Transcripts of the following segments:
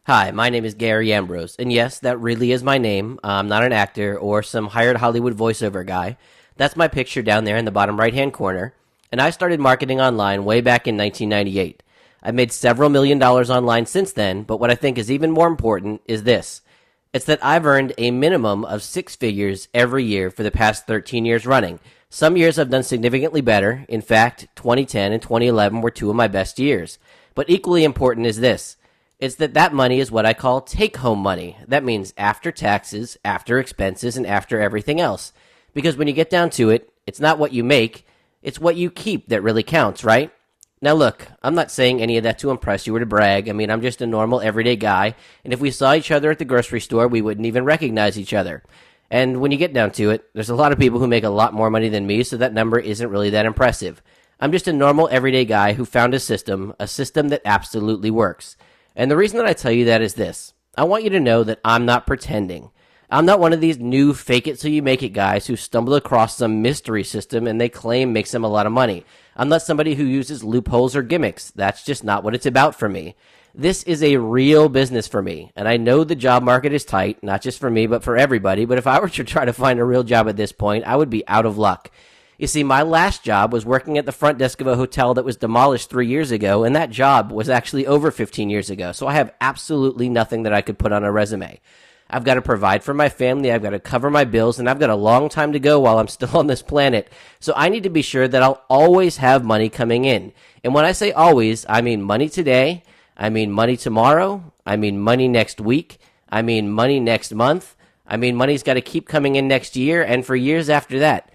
Hi, my name is Gary Ambrose, and yes, that really is my name. I'm not an actor or some hired Hollywood voiceover guy. That's my picture down there in the bottom right-hand corner, and I started marketing online way back in 1998. I've made several $1 million online since then, but what I think is even more important is this. It's that I've earned a minimum of six figures every year for the past 13 years running. Some years I've done significantly better. In fact, 2010 and 2011 were two of my best years. But equally important is this. It's that money is what I call take-home money. That means after taxes, after expenses, and after everything else. Because when you get down to it, it's not what you make, it's what you keep that really counts, right? Now look, I'm not saying any of that to impress you or to brag. I mean, I'm just a normal, everyday guy, and if we saw each other at the grocery store, we wouldn't even recognize each other. And when you get down to it, there's a lot of people who make a lot more money than me, so that number isn't really that impressive. I'm just a normal, everyday guy who found a system that absolutely works. And the reason that I tell you that is this. I want you to know that I'm not pretending. I'm not one of these new fake-it-till-you-make-it guys who stumble across some mystery system and they claim makes them a lot of money. I'm not somebody who uses loopholes or gimmicks. That's just not what it's about for me. This is a real business for me, and I know the job market is tight, not just for me, but for everybody. But if I were to try to find a real job at this point, I would be out of luck. You see, my last job was working at the front desk of a hotel that was demolished 3 years ago, and that job was actually over 15 years ago. So I have absolutely nothing that I could put on a resume. I've got to provide for my family, I've got to cover my bills, and I've got a long time to go while I'm still on this planet. So I need to be sure that I'll always have money coming in. And when I say always, I mean money today, I mean money tomorrow, I mean money next week, I mean money next month, I mean money's got to keep coming in next year and for years after that.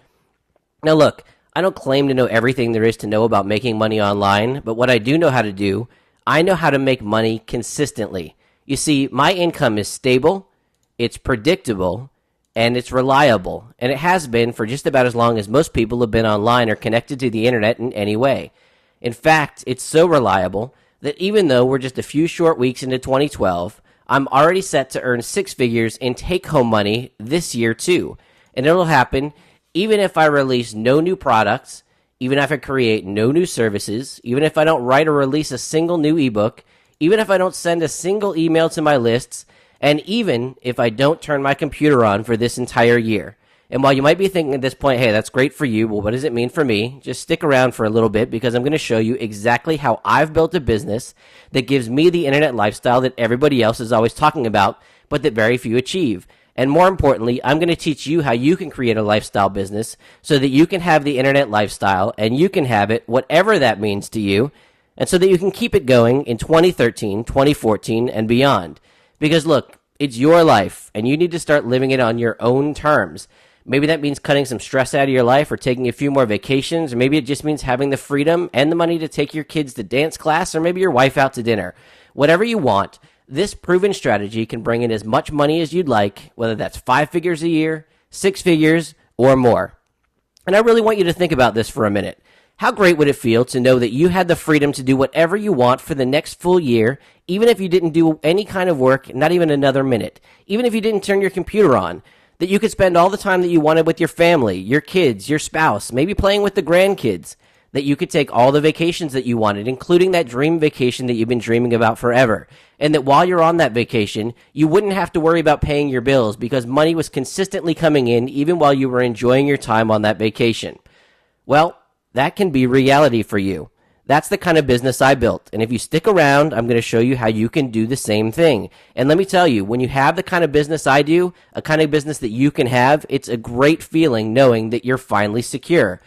Now look, I don't claim to know everything there is to know about making money online, but what I do know how to do, I know how to make money consistently. You see, my income is stable, it's predictable, and it's reliable, and it has been for just about as long as most people have been online or connected to the internet in any way. In fact, it's so reliable that even though we're just a few short weeks into 2012, I'm already set to earn six figures in take-home money this year too, and it'll happen even if I release no new products, even if I create no new services, even if I don't write or release a single new ebook, even if I don't send a single email to my lists, and even if I don't turn my computer on for this entire year. And while you might be thinking at this point, hey, that's great for you, well, what does it mean for me? Just stick around for a little bit because I'm going to show you exactly how I've built a business that gives me the internet lifestyle that everybody else is always talking about, but that very few achieve. And more importantly, I'm going to teach you how you can create a lifestyle business so that you can have the internet lifestyle and you can have it, whatever that means to you, and so that you can keep it going in 2013, 2014, and beyond. Because look, it's your life, and you need to start living it on your own terms. Maybe that means cutting some stress out of your life or taking a few more vacations, or maybe it just means having the freedom and the money to take your kids to dance class or maybe your wife out to dinner. Whatever you want, this proven strategy can bring in as much money as you'd like, whether that's 5 figures a year, 6 figures, or more. And I really want you to think about this for a minute. How great would it feel to know that you had the freedom to do whatever you want for the next full year, even if you didn't do any kind of work, not even another minute, even if you didn't turn your computer on, that you could spend all the time that you wanted with your family, your kids, your spouse, maybe playing with the grandkids, that you could take all the vacations that you wanted, including that dream vacation that you've been dreaming about forever, and that while you're on that vacation, you wouldn't have to worry about paying your bills because money was consistently coming in even while you were enjoying your time on that vacation. Well, that can be reality for you. That's the kind of business I built, and if you stick around, I'm going to show you how you can do the same thing. And let me tell you, when you have the kind of business I do, a kind of business that you can have, it's a great feeling knowing that you're finally secure.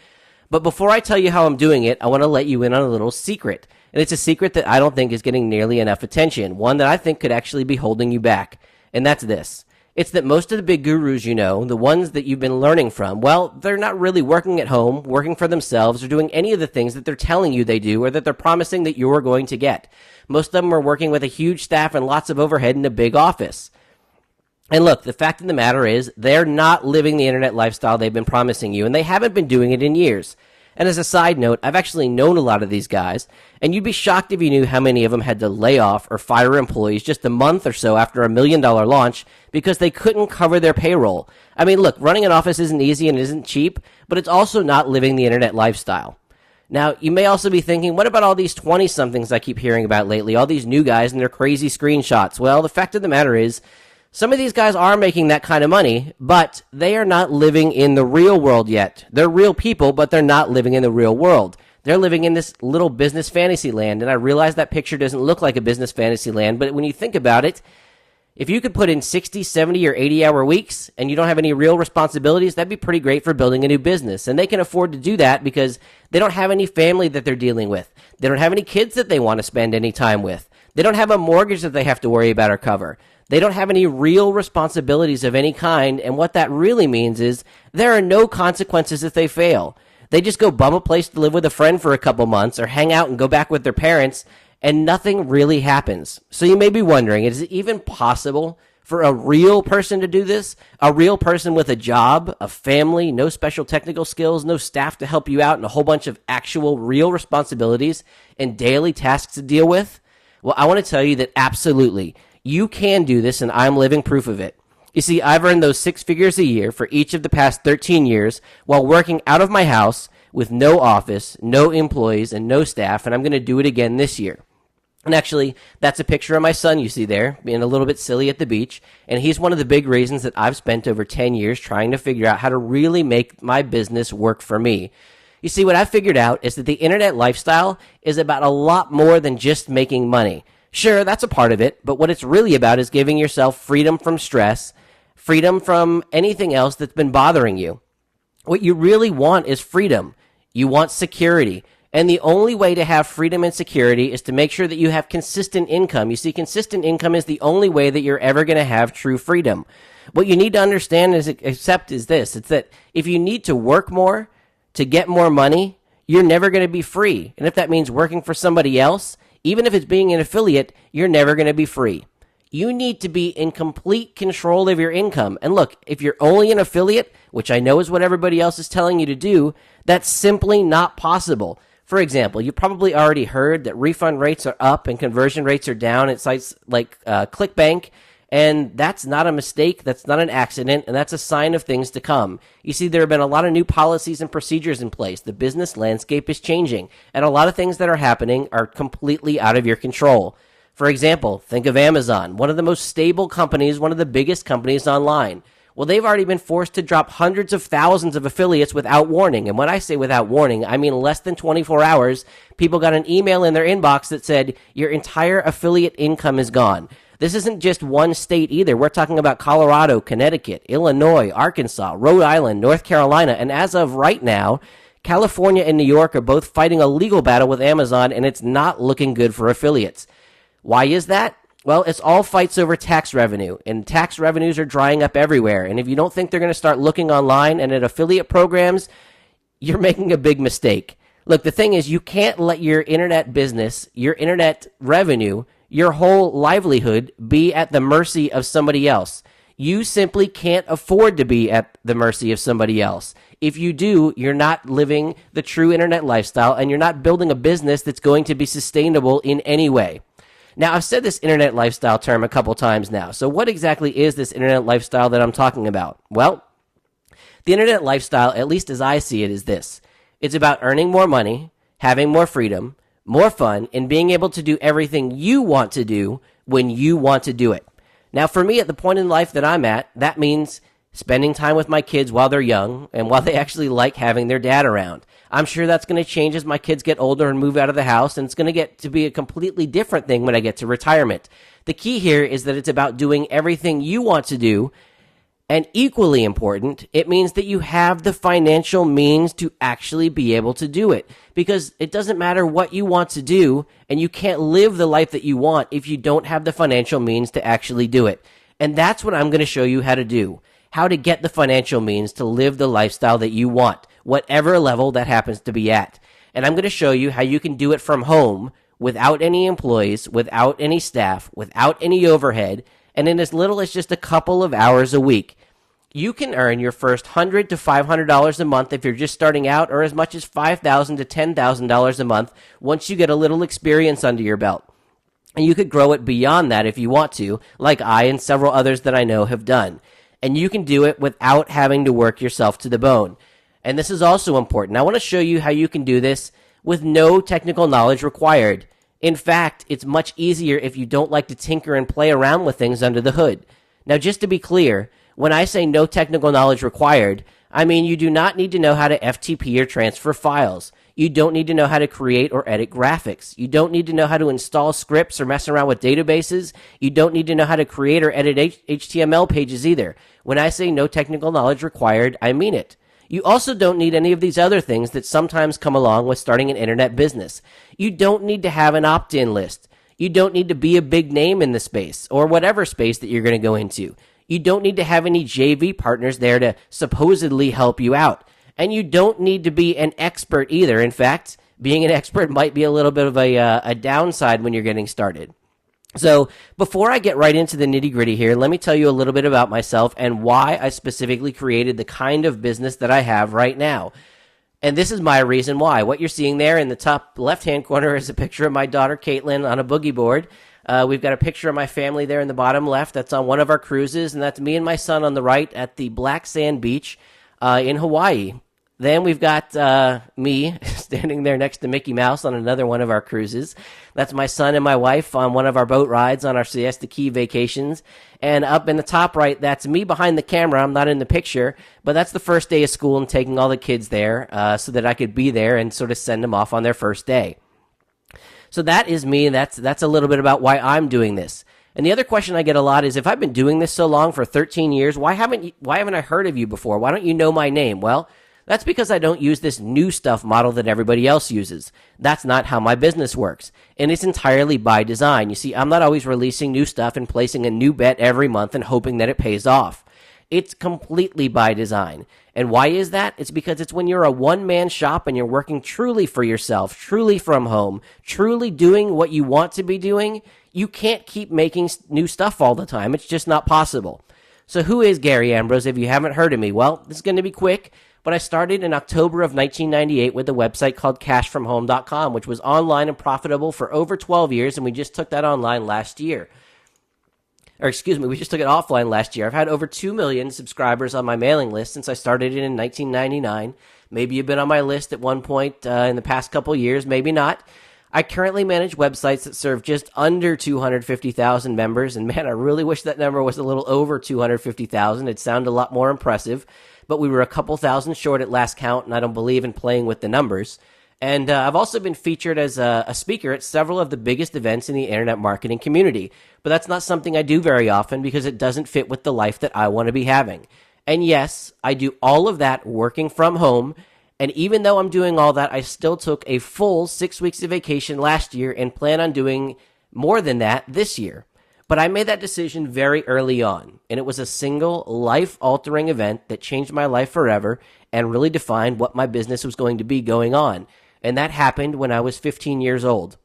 But before I tell you how I'm doing it, I want to let you in on a little secret. And it's a secret that I don't think is getting nearly enough attention, one that I think could actually be holding you back. And that's this. It's that most of the big gurus you know, the ones that you've been learning from, well, they're not really working at home, working for themselves, or doing any of the things that they're telling you they do or that they're promising that you're going to get. Most of them are working with a huge staff and lots of overhead in a big office. And look, the fact of the matter is, they're not living the internet lifestyle they've been promising you, and they haven't been doing it in years. And as a side note, I've actually known a lot of these guys, and you'd be shocked if you knew how many of them had to lay off or fire employees just a month or so after a $1 million launch because they couldn't cover their payroll. I mean, look, running an office isn't easy and isn't cheap, but it's also not living the internet lifestyle. Now, you may also be thinking, what about all these 20-somethings I keep hearing about lately, all these new guys and their crazy screenshots? Well, the fact of the matter is, some of these guys are making that kind of money, but they are not living in the real world yet. They're real people, but they're not living in the real world. They're living in this little business fantasy land, and I realize that picture doesn't look like a business fantasy land, but when you think about it, if you could put in 60, 70, or 80-hour weeks and you don't have any real responsibilities, that'd be pretty great for building a new business. And they can afford to do that because they don't have any family that they're dealing with. They don't have any kids that they want to spend any time with. They don't have a mortgage that they have to worry about or cover. They don't have any real responsibilities of any kind, and what that really means is there are no consequences if they fail. They just go bum a place to live with a friend for a couple months or hang out and go back with their parents, and nothing really happens. So you may be wondering, is it even possible for a real person to do this? A real person with a job, a family, no special technical skills, no staff to help you out, and a whole bunch of actual real responsibilities and daily tasks to deal with? Well, I want to tell you that absolutely, you can do this, and I'm living proof of it. You see, I've earned those 6 figures a year for each of the past 13 years while working out of my house with no office, no employees, and no staff, and I'm going to do it again this year. And actually, that's a picture of my son you see there, being a little bit silly at the beach, and he's one of the big reasons that I've spent over 10 years trying to figure out how to really make my business work for me. You see, what I figured out is that the internet lifestyle is about a lot more than just making money. Sure, that's a part of it, but what it's really about is giving yourself freedom from stress, freedom from anything else that's been bothering you. What you really want is freedom. You want security. And the only way to have freedom and security is to make sure that you have consistent income. You see, consistent income is the only way that you're ever going to have true freedom. What you need to understand is accept is this. It's that if you need to work more to get more money, you're never going to be free. And if that means working for somebody else, even if it's being an affiliate, you're never going to be free. You need to be in complete control of your income. And look, if you're only an affiliate, which I know is what everybody else is telling you to do, that's simply not possible. For example, you probably already heard that refund rates are up and conversion rates are down at sites like ClickBank, and that's not a mistake, that's not an accident, and that's a sign of things to come. You see, there have been a lot of new policies and procedures in place. The business landscape is changing, and a lot of things that are happening are completely out of your control. For example, think of Amazon, one of the most stable companies, one of the biggest companies online. Well, they've already been forced to drop hundreds of thousands of affiliates without warning. And when I say without warning, I mean less than 24 hours, people got an email in their inbox that said, your entire affiliate income is gone. This isn't just one state either. We're talking about Colorado, Connecticut, Illinois, Arkansas, Rhode Island, North Carolina. And as of right now, California and New York are both fighting a legal battle with Amazon, and it's not looking good for affiliates. Why is that? Well, it's all fights over tax revenue, and tax revenues are drying up everywhere. And if you don't think they're going to start looking online and at affiliate programs, you're making a big mistake. Look, the thing is, you can't let your internet business, your internet revenue, your whole livelihood be at the mercy of somebody else. You simply can't afford to be at the mercy of somebody else. If you do, you're not living the true internet lifestyle, and you're not building a business that's going to be sustainable in any way. Now, I've said this internet lifestyle term a couple times now. So what exactly is this internet lifestyle that I'm talking about? Well, the internet lifestyle, at least as I see it, is this. It's about earning more money, having more freedom, more fun, and being able to do everything you want to do when you want to do it. Now, for me, at the point in life that I'm at, that means spending time with my kids while they're young and while they actually like having their dad around. I'm sure that's going to change as my kids get older and move out of the house, and it's going to get to be a completely different thing when I get to retirement. The key here is that it's about doing everything you want to do, and equally important, it means that you have the financial means to actually be able to do it. Because it doesn't matter what you want to do, and you can't live the life that you want if you don't have the financial means to actually do it. And that's what I'm going to show you how to do. How to get the financial means to live the lifestyle that you want, whatever level that happens to be at. And I'm going to show you how you can do it from home without any employees, without any staff, without any overhead, and in as little as just a couple of hours a week. You can earn your first $100 to $500 a month if you're just starting out, or as much as $5,000 to $10,000 a month once you get a little experience under your belt. And you could grow it beyond that if you want to, like I and several others that I know have done. And you can do it without having to work yourself to the bone. And this is also important. I want to show you how you can do this with no technical knowledge required. In fact, it's much easier if you don't like to tinker and play around with things under the hood. Now, just to be clear, when I say no technical knowledge required, I mean you do not need to know how to FTP or transfer files. You don't need to know how to create or edit graphics. You don't need to know how to install scripts or mess around with databases. You don't need to know how to create or edit HTML pages either. When I say no technical knowledge required, I mean it. You also don't need any of these other things that sometimes come along with starting an internet business. You don't need to have an opt-in list. You don't need to be a big name in the space or whatever space that you're going to go into. You don't need to have any JV partners there to supposedly help you out. And you don't need to be an expert either. In fact, being an expert might be a little bit of a downside when you're getting started. So before I get right into the nitty gritty here, let me tell you a little bit about myself and why I specifically created the kind of business that I have right now. And this is my reason why. What you're seeing there in the top left-hand corner is a picture of my daughter, Caitlin, on a boogie board. We've got a picture of my family there in the bottom left. That's on one of our cruises, and that's me and my son on the right at the Black Sand Beach in Hawaii. Then we've got me standing there next to Mickey Mouse on another one of our cruises. That's my son and my wife on one of our boat rides on our Siesta Key vacations. And up in the top right, that's me behind the camera. I'm not in the picture, but that's the first day of school and taking all the kids there so that I could be there and sort of send them off on their first day. So that is me, and that's a little bit about why I'm doing this. And the other question I get a lot is, if I've been doing this so long for 13 years, why haven't I heard of you before? Why don't you know my name? Well, that's because I don't use this new stuff model that everybody else uses. That's not how my business works. And it's entirely by design. You see, I'm not always releasing new stuff and placing a new bet every month and hoping that it pays off. It's completely by design. And why is that? It's because it's when you're a one-man shop and you're working truly for yourself, truly from home, truly doing what you want to be doing, you can't keep making new stuff all the time. It's just not possible. So who is Gary Ambrose if you haven't heard of me? Well, this is going to be quick. But I started in October of 1998 with a website called cashfromhome.com, which was online and profitable for over 12 years, and we just took that online last year. We just took it offline last year. I've had over 2 million subscribers on my mailing list since I started it in 1999. Maybe you've been on my list at one point in the past couple years, maybe not. I currently manage websites that serve just under 250,000 members, and man, I really wish that number was a little over 250,000. It'd sound a lot more impressive. But we were a couple thousand short at last count, and I don't believe in playing with the numbers. And I've also been featured as a speaker at several of the biggest events in the internet marketing community. But that's not something I do very often because it doesn't fit with the life that I want to be having. And yes, I do all of that working from home. And even though I'm doing all that, I still took a full 6 weeks of vacation last year and plan on doing more than that this year. But I made that decision very early on, and it was a single life-altering event that changed my life forever and really defined what my business was going to be going on. And that happened when I was 15 years old.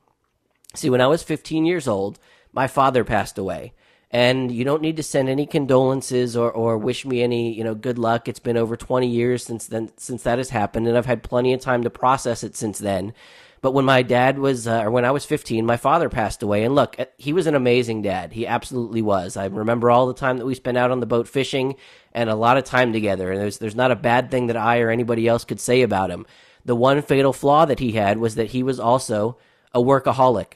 See, when I was 15 years old, my father passed away. And you don't need to send any condolences or wish me any, good luck. It's been over 20 years since that has happened, and I've had plenty of time to process it since then. But when my dad was, when I was 15, my father passed away. And look, he was an amazing dad. He absolutely was. I remember all the time that we spent out on the boat fishing and a lot of time together. And there's not a bad thing that I or anybody else could say about him. The one fatal flaw that he had was that he was also a workaholic.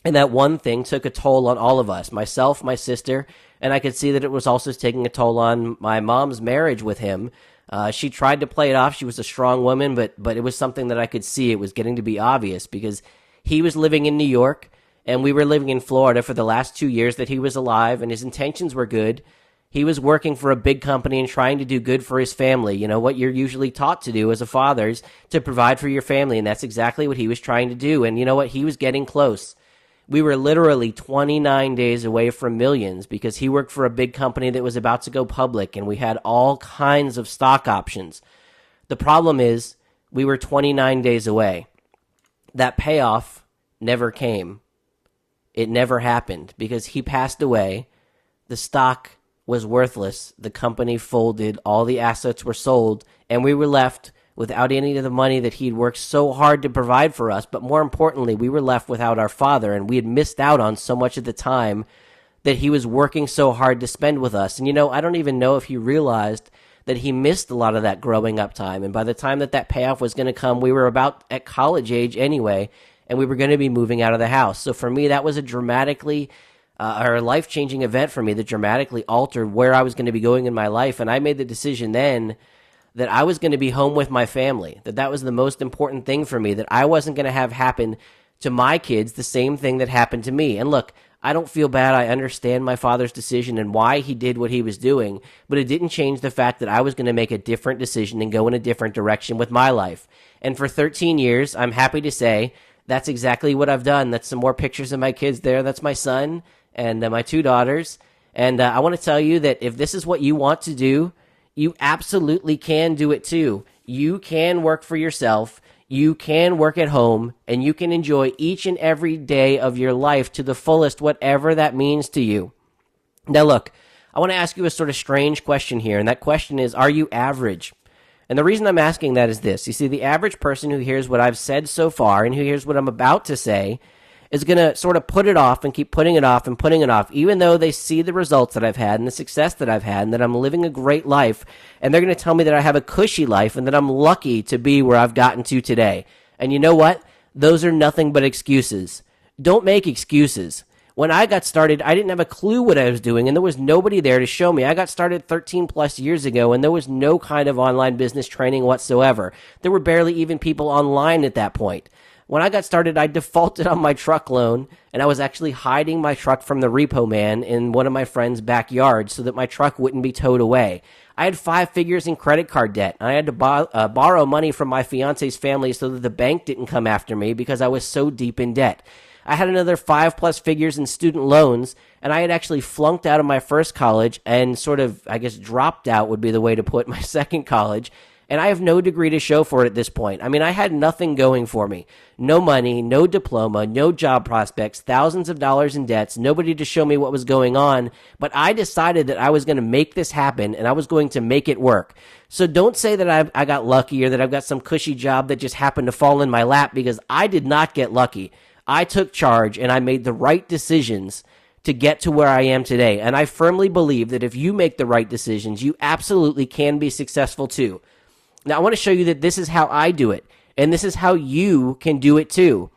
And that one thing took a toll on all of us, myself, my sister, and I could see that it was also taking a toll on my mom's marriage with him. She tried to play it off. She was a strong woman, but it was something that I could see. It was getting to be obvious because he was living in New York and we were living in Florida for the last 2 years that he was alive, and his intentions were good. He was working for a big company and trying to do good for his family. You know, what you're usually taught to do as a father is to provide for your family, and that's exactly what he was trying to do. And you know what? He was getting close. We were literally 29 days away from millions because he worked for a big company that was about to go public, and we had all kinds of stock options. The problem is we were 29 days away. That payoff never came. It never happened because he passed away. The stock was worthless. The company folded. All the assets were sold, and we were left without any of the money that he'd worked so hard to provide for us. But more importantly, we were left without our father, and we had missed out on so much of the time that he was working so hard to spend with us. And I don't even know if he realized that he missed a lot of that growing up time. And by the time that payoff was going to come, we were about at college age anyway, and we were going to be moving out of the house. So for me, that was a dramatically or a life-changing event for me that dramatically altered where I was going to be going in my life. And I made the decision then that I was going to be home with my family, that was the most important thing for me, that I wasn't going to have happen to my kids the same thing that happened to me. And look, I don't feel bad. I understand my father's decision and why he did what he was doing, but it didn't change the fact that I was going to make a different decision and go in a different direction with my life. And for 13 years, I'm happy to say that's exactly what I've done. That's some more pictures of my kids there. That's my son and my 2 daughters. And I want to tell you that if this is what you want to do, you absolutely can do it too. You can work for yourself. You can work at home, and you can enjoy each and every day of your life to the fullest, whatever that means to you. Now, look, I want to ask you a sort of strange question here, and that question is, are you average? And the reason I'm asking that is this. You see, the average person who hears what I've said so far and who hears what I'm about to say is going to sort of put it off and keep putting it off and putting it off, even though they see the results that I've had and the success that I've had and that I'm living a great life. And they're going to tell me that I have a cushy life and that I'm lucky to be where I've gotten to today. And you know what? Those are nothing but excuses. Don't make excuses. When I got started, I didn't have a clue what I was doing, and there was nobody there to show me. I got started 13 plus years ago, and there was no kind of online business training whatsoever. There were barely even people online at that point. When I got started, I defaulted on my truck loan, and I was actually hiding my truck from the repo man in one of my friend's backyard so that my truck wouldn't be towed away. I had 5 figures in credit card debt. I had to borrow money from my fiance's family so that the bank didn't come after me because I was so deep in debt. I had another 5+ figures in student loans, and I had actually flunked out of my first college and sort of, I guess, dropped out would be the way to put my second college. And I have no degree to show for it at this point. I mean, I had nothing going for me. No money, no diploma, no job prospects, thousands of dollars in debts, nobody to show me what was going on. But I decided that I was going to make this happen, and I was going to make it work. So don't say that I got lucky or that I've got some cushy job that just happened to fall in my lap, because I did not get lucky. I took charge, and I made the right decisions to get to where I am today. And I firmly believe that if you make the right decisions, you absolutely can be successful too. Now, I want to show you that this is how I do it, and this is how you can do it too.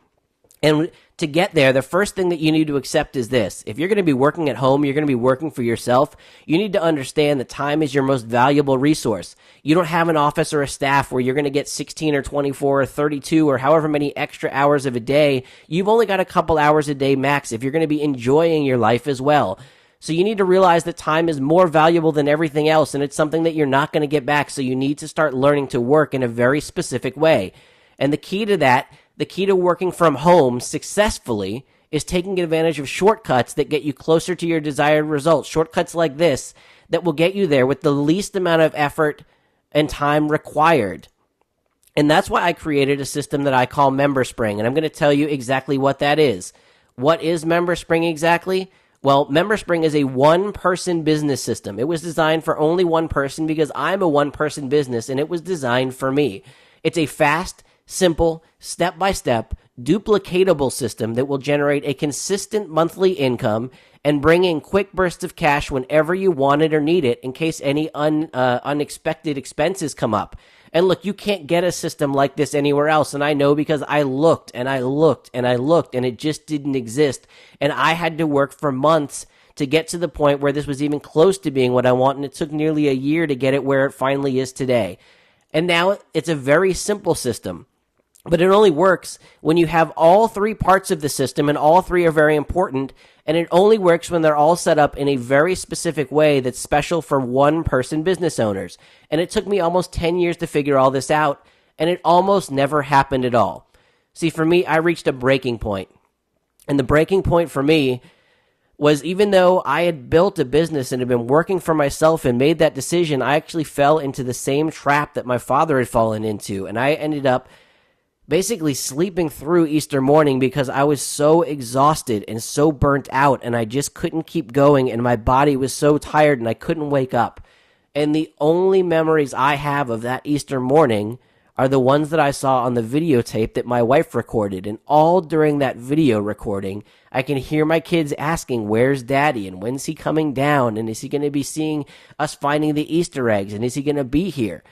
And to get there, the first thing that you need to accept is this. If you're going to be working at home, you're going to be working for yourself, you need to understand that time is your most valuable resource. You don't have an office or a staff where you're going to get 16 or 24 or 32 or however many extra hours of a day. You've only got a couple hours a day max if you're going to be enjoying your life as well. So you need to realize that time is more valuable than everything else, and it's something that you're not going to get back, so you need to start learning to work in a very specific way. And the key to that, the key to working from home successfully, is taking advantage of shortcuts that get you closer to your desired results. Shortcuts like this that will get you there with the least amount of effort and time required. And that's why I created a system that I call MemberSpring, and I'm going to tell you exactly what that is. What is MemberSpring exactly? Well, MemberSpring is a one-person business system. It was designed for only one person because I'm a one-person business, and it was designed for me. It's a fast, simple, step-by-step, duplicatable system that will generate a consistent monthly income and bring in quick bursts of cash whenever you want it or need it in case any unexpected expenses come up. And look, you can't get a system like this anywhere else, and I know because I looked and I looked and I looked, and it just didn't exist. And I had to work for months to get to the point where this was even close to being what I want, and it took nearly a year to get it where it finally is today. And now it's a very simple system. But it only works when you have all 3 parts of the system, and all 3 are very important, and it only works when they're all set up in a very specific way that's special for one-person business owners. And it took me almost 10 years to figure all this out, and it almost never happened at all. See, for me, I reached a breaking point. And the breaking point for me was, even though I had built a business and had been working for myself and made that decision, I actually fell into the same trap that my father had fallen into, and I ended up basically sleeping through Easter morning because I was so exhausted and so burnt out, and I just couldn't keep going, and my body was so tired and I couldn't wake up. And the only memories I have of that Easter morning are the ones that I saw on the videotape that my wife recorded. And all during that video recording, I can hear my kids asking, where's daddy? And when's he coming down? And is he going to be seeing us finding the Easter eggs? And is he going to be here?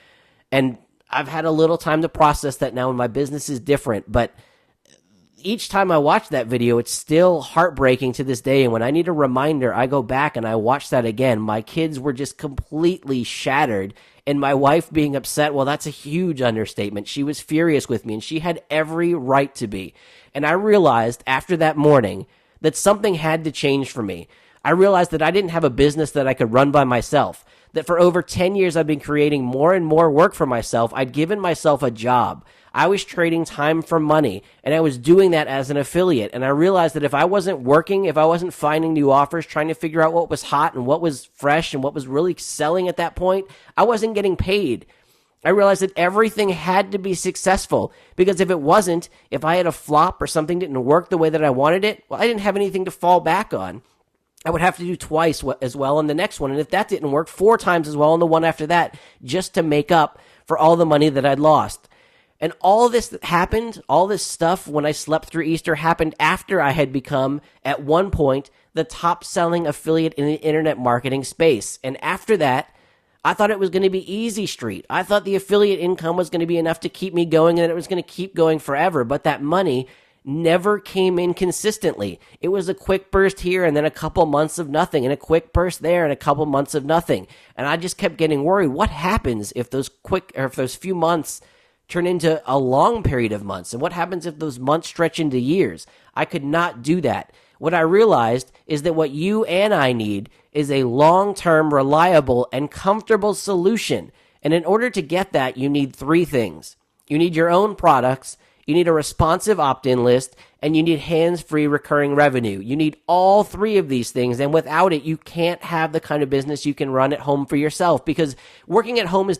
And I've had a little time to process that now, and my business is different. But each time I watch that video, it's still heartbreaking to this day. And when I need a reminder, I go back and I watch that again. My kids were just completely shattered. And my wife being upset, well, that's a huge understatement. She was furious with me, and she had every right to be. And I realized after that morning that something had to change for me. I realized that I didn't have a business that I could run by myself, that for over 10 years I've been creating more and more work for myself. I'd given myself a job. I was trading time for money, and I was doing that as an affiliate. And I realized that if I wasn't working, if I wasn't finding new offers, trying to figure out what was hot and what was fresh and what was really selling at that point, I wasn't getting paid. I realized that everything had to be successful, because if it wasn't, if I had a flop or something didn't work the way that I wanted it, well, I didn't have anything to fall back on. I would have to do twice as well on the next one. And if that didn't work, 4 times as well on the one after that, just to make up for all the money that I'd lost. And all this that happened, all this stuff when I slept through Easter happened after I had become, at one point, the top-selling affiliate in the internet marketing space. And after that, I thought it was going to be easy street. I thought the affiliate income was going to be enough to keep me going and that it was going to keep going forever. But that money never came in consistently. It was a quick burst here and then a couple months of nothing, and a quick burst there and a couple months of nothing. And I just kept getting worried. What happens if those few months turn into a long period of months? And what happens if those months stretch into years? I could not do that. What I realized is that what you and I need is a long-term, reliable, and comfortable solution. And in order to get that, you need 3 things. You need your own products, you need a responsive opt-in list, and you need hands-free recurring revenue. You need all 3 of these things, and without it, you can't have the kind of business you can run at home for yourself, because working at home is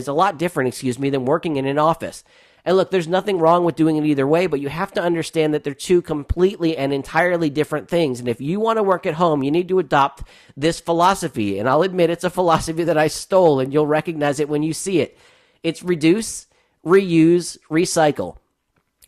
a lot different, than working in an office. And look, there's nothing wrong with doing it either way, but you have to understand that they're 2 completely and entirely different things. And if you want to work at home, you need to adopt this philosophy. And I'll admit it's a philosophy that I stole, and you'll recognize it when you see it. It's reduce, reuse, recycle.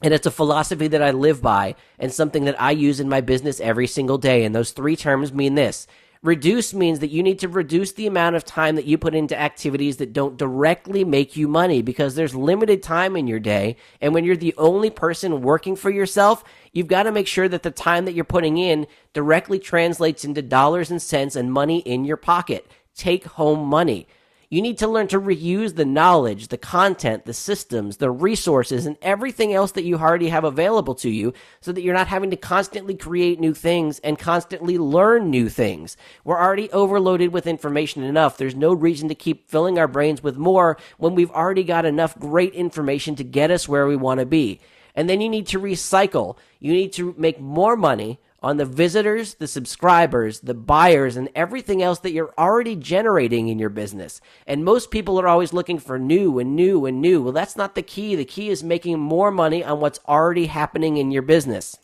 And it's a philosophy that I live by and something that I use in my business every single day. And those 3 terms mean this. Reduce means that you need to reduce the amount of time that you put into activities that don't directly make you money, because there's limited time in your day. And when you're the only person working for yourself, you've got to make sure that the time that you're putting in directly translates into dollars and cents and money in your pocket. Take home money. You need to learn to reuse the knowledge, the content, the systems, the resources, and everything else that you already have available to you, so that you're not having to constantly create new things and constantly learn new things. We're already overloaded with information enough. There's no reason to keep filling our brains with more when we've already got enough great information to get us where we want to be. And then you need to recycle. You need to make more money on the visitors, the subscribers, the buyers, and everything else that you're already generating in your business. And most people are always looking for new and new and new. Well, that's not the key. The key is making more money on what's already happening in your business.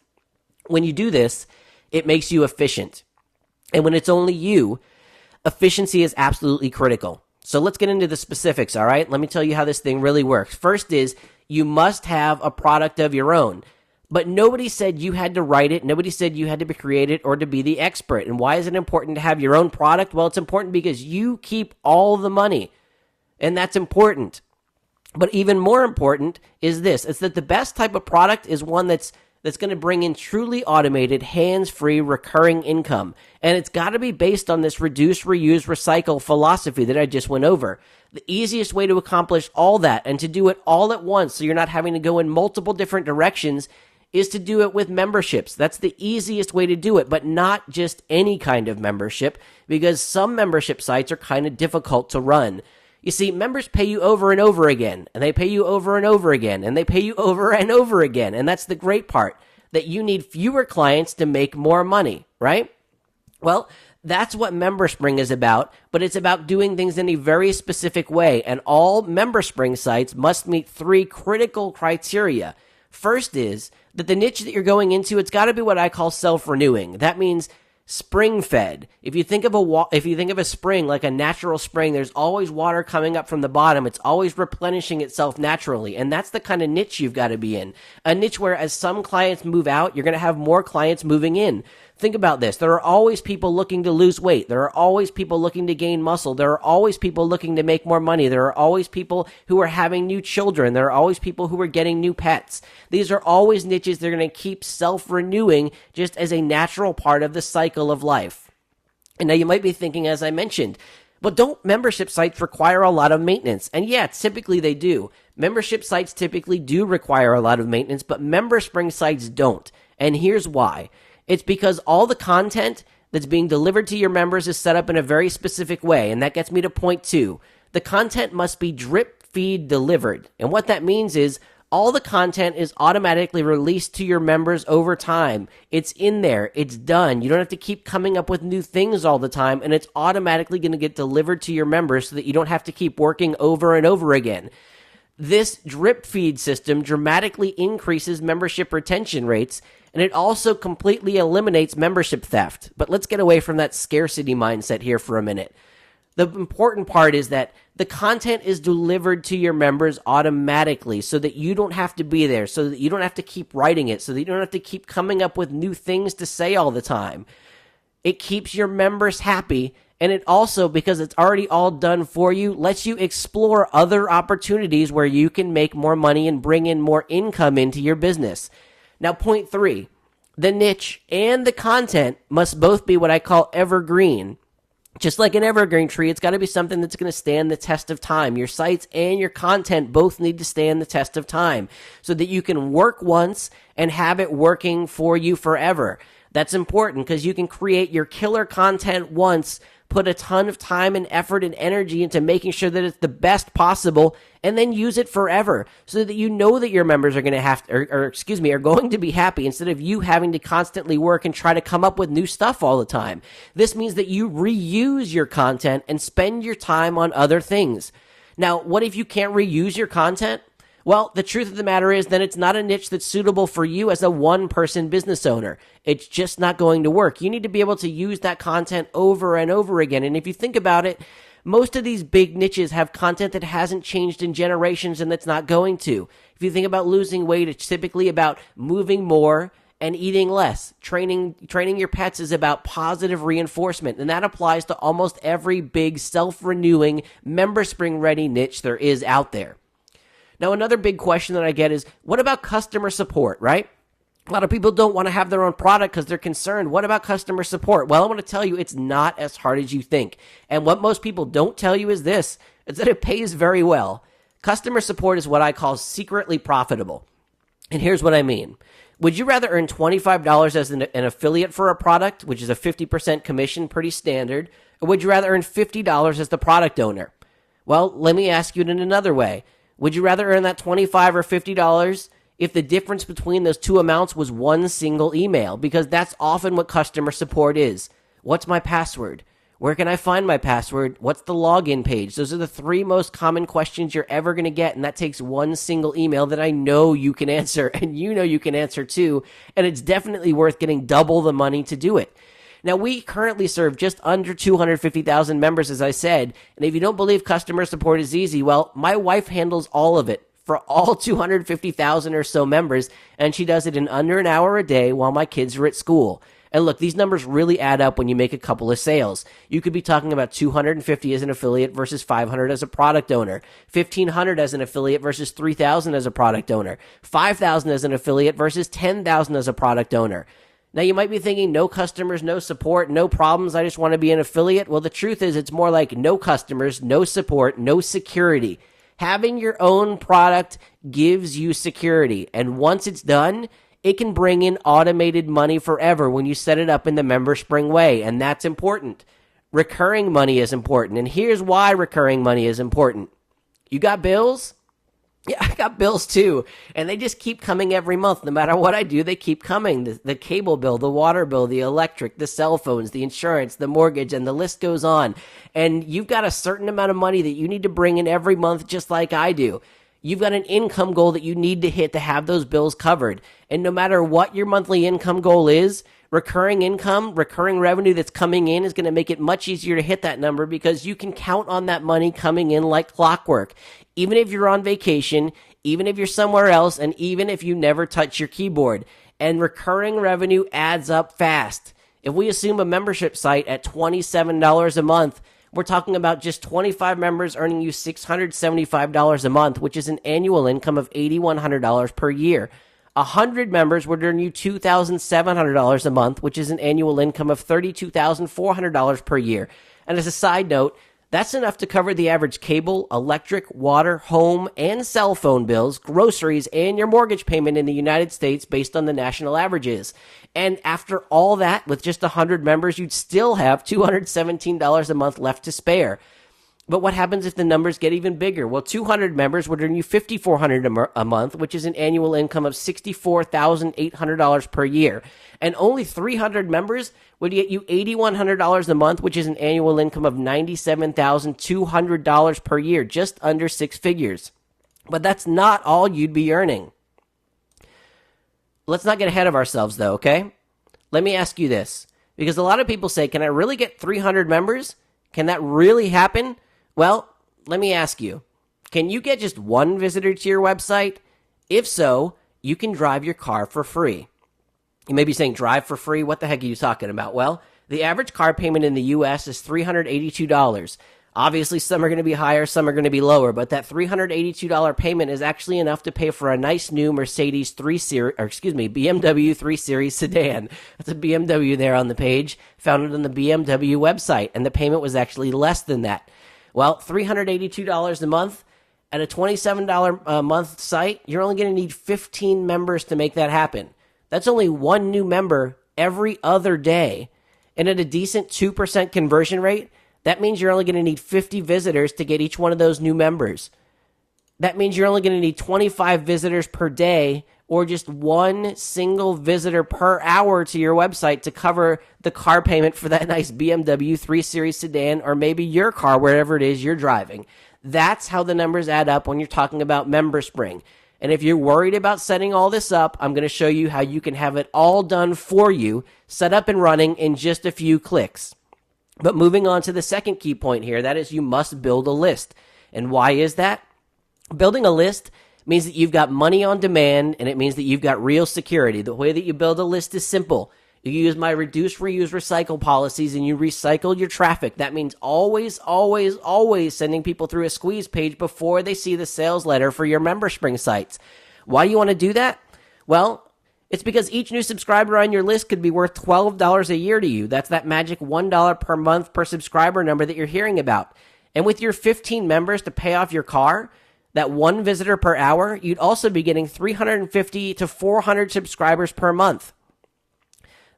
When you do this, it makes you efficient. And when it's only you, efficiency is absolutely critical. So let's get into the specifics, all right? Let me tell you how this thing really works. First is, you must have a product of your own. But nobody said you had to write it. Nobody said you had to create it or to be the expert. And why is it important to have your own product? Well, it's important because you keep all the money. And that's important. But even more important is this. It's that the best type of product is one that's going to bring in truly automated, hands-free, recurring income. And it's got to be based on this reduce, reuse, recycle philosophy that I just went over. The easiest way to accomplish all that and to do it all at once, so you're not having to go in multiple different directions, is to do it with memberships. That's the easiest way to do it, but not just any kind of membership, because some membership sites are kind of difficult to run. You see, members pay you over and over again, and they pay you over and over again, and they pay you over and over again. And that's the great part, that you need fewer clients to make more money, right? Well, that's what MemberSpring is about, but it's about doing things in a very specific way. And all MemberSpring sites must meet 3 critical criteria. First is that the niche that you're going into, it's got to be what I call self-renewing. That means spring fed. If you think of a spring like a natural spring, there's always water coming up from the bottom. It's always replenishing itself naturally. And that's the kind of niche you've got to be in. A niche where as some clients move out, you're going to have more clients moving in. Think about this. There are always people looking to lose weight. There are always people looking to gain muscle. There are always people looking to make more money. There are always people who are having new children. There are always people who are getting new pets. These are always niches that are going to keep self-renewing just as a natural part of the cycle of life. And now you might be thinking, as I mentioned, but don't membership sites require a lot of maintenance? And yeah, typically they do. Membership sites typically do require a lot of maintenance, but MemberSpring sites don't. And here's why. It's because all the content that's being delivered to your members is set up in a very specific way. And that gets me to point 2. The content must be drip feed delivered. And what that means is all the content is automatically released to your members over time. It's in there. It's done. You don't have to keep coming up with new things all the time. And it's automatically going to get delivered to your members so that you don't have to keep working over and over again. This drip feed system dramatically increases membership retention rates, and it also completely eliminates membership theft. But let's get away from that scarcity mindset here for a minute. The important part is that the content is delivered to your members automatically so that you don't have to be there, so that you don't have to keep writing it, so that you don't have to keep coming up with new things to say all the time. It keeps your members happy, and it also, because it's already all done for you, lets you explore other opportunities where you can make more money and bring in more income into your business. Now, point 3, the niche and the content must both be what I call evergreen. Just like an evergreen tree, it's got to be something that's going to stand the test of time. Your sites and your content both need to stand the test of time so that you can work once and have it working for you forever. That's important because you can create your killer content once, put a ton of time and effort and energy into making sure that it's the best possible, and then use it forever so that you know that your members are going to are going to be happy instead of you having to constantly work and try to come up with new stuff all the time. This means that you reuse your content and spend your time on other things. Now, what if you can't reuse your content? Well, the truth of the matter is then it's not a niche that's suitable for you as a one-person business owner. It's just not going to work. You need to be able to use that content over and over again. And if you think about it, most of these big niches have content that hasn't changed in generations and that's not going to. If you think about losing weight, it's typically about moving more and eating less. Training your pets is about positive reinforcement, and that applies to almost every big self-renewing MemberSpring-ready niche there is out there. Now, another big question that I get is, what about customer support, right? A lot of people don't want to have their own product because they're concerned. What about customer support? Well, I want to tell you it's not as hard as you think. And what most people don't tell you is this, is that it pays very well. Customer support is what I call secretly profitable. And here's what I mean. Would you rather earn $25 as an affiliate for a product, which is a 50% commission, pretty standard, or would you rather earn $50 as the product owner? Well, let me ask you it in another way. Would you rather earn that $25 or $50 if the difference between those two amounts was one single email? Because that's often what customer support is. What's my password? Where can I find my password? What's the login page? Those are the 3 most common questions you're ever going to get, and that takes one single email that I know you can answer, and you know you can answer too, and it's definitely worth getting double the money to do it. Now, we currently serve just under 250,000 members, as I said, and if you don't believe customer support is easy, well, my wife handles all of it for all 250,000 or so members, and she does it in under an hour a day while my kids are at school. And look, these numbers really add up when you make a couple of sales. You could be talking about 250 as an affiliate versus 500 as a product owner, 1,500 as an affiliate versus 3,000 as a product owner, 5,000 as an affiliate versus 10,000 as a product owner. Now, you might be thinking, no customers, no support, no problems, I just want to be an affiliate. Well, the truth is it's more like no customers, no support, no security. Having your own product gives you security. And once it's done, it can bring in automated money forever when you set it up in the MemberSpring way. And that's important. Recurring money is important. And here's why recurring money is important. You got bills? Yeah, I got bills too, and they just keep coming every month. No matter what I do, they keep coming. The cable bill, the water bill, the electric, the cell phones, the insurance, the mortgage, and the list goes on. And you've got a certain amount of money that you need to bring in every month, just like I do. You've got an income goal that you need to hit to have those bills covered. And no matter what your monthly income goal is, Recurring income, recurring revenue that's coming in is going to make it much easier to hit that number because you can count on that money coming in like clockwork. Even if you're on vacation, even if you're somewhere else, and even if you never touch your keyboard. And recurring revenue adds up fast. If we assume a membership site at $27 a month, we're talking about just 25 members earning you $675 a month, which is an annual income of $8,100 per year. 100 members would earn you $2,700 a month, which is an annual income of $32,400 per year. And as a side note, that's enough to cover the average cable, electric, water, home, and cell phone bills, groceries, and your mortgage payment in the United States based on the national averages. And after all that, with just 100 members, you'd still have $217 a month left to spare. But what happens if the numbers get even bigger? Well, 200 members would earn you $5,400 a month, which is an annual income of $64,800 per year. And only 300 members would get you $8,100 a month, which is an annual income of $97,200 per year, just under six figures. But that's not all you'd be earning. Let's not get ahead of ourselves, though, okay? Let me ask you this, because a lot of people say, can I really get 300 members? Can that really happen? Well, let me ask you, can you get just one visitor to your website? If so, you can drive your car for free. You may be saying, drive for free? What the heck are you talking about? Well, the average car payment in the U.S. is $382. Obviously, some are going to be higher, some are going to be lower, but that $382 payment is actually enough to pay for a nice new BMW 3 Series sedan. That's a BMW there on the page, found on the BMW website, and the payment was actually less than that. Well, $382 a month at a $27 a month site, you're only going to need 15 members to make that happen. That's only one new member every other day. And at a decent 2% conversion rate, that means you're only going to need 50 visitors to get each one of those new members. That means you're only going to need 25 visitors per day, or just one single visitor per hour to your website to cover the car payment for that nice BMW 3 Series sedan, or maybe your car, wherever it is you're driving. That's how the numbers add up when you're talking about MemberSpring. And if you're worried about setting all this up, I'm going to show you how you can have it all done for you, set up and running in just a few clicks. But moving on to the second key point here, that is you must build a list. And why is that? Building a list means that you've got money on demand, and it means that you've got real security. The way that you build a list is simple. You use my reduce, reuse, recycle policies, and you recycle your traffic. That means always, always, always sending people through a squeeze page before they see the sales letter for your MemberSpring sites. Why do you want to do that? Well, it's because each new subscriber on your list could be worth $12 a year to you. That's that magic $1 per month per subscriber number that you're hearing about. And with your 15 members to pay off your car, that one visitor per hour, you'd also be getting 350 to 400 subscribers per month.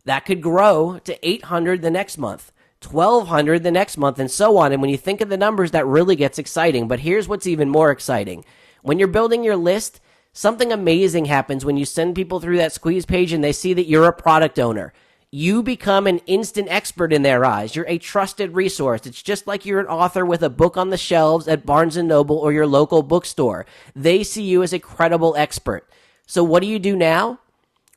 That could grow to 800 the next month, 1,200 the next month, and so on. And when you think of the numbers, that really gets exciting. But here's what's even more exciting. When you're building your list, something amazing happens when you send people through that squeeze page and they see that you're a product owner. You become an instant expert in their eyes. You're a trusted resource. It's just like you're an author with a book on the shelves at Barnes & Noble or your local bookstore. They see you as a credible expert. So what do you do now?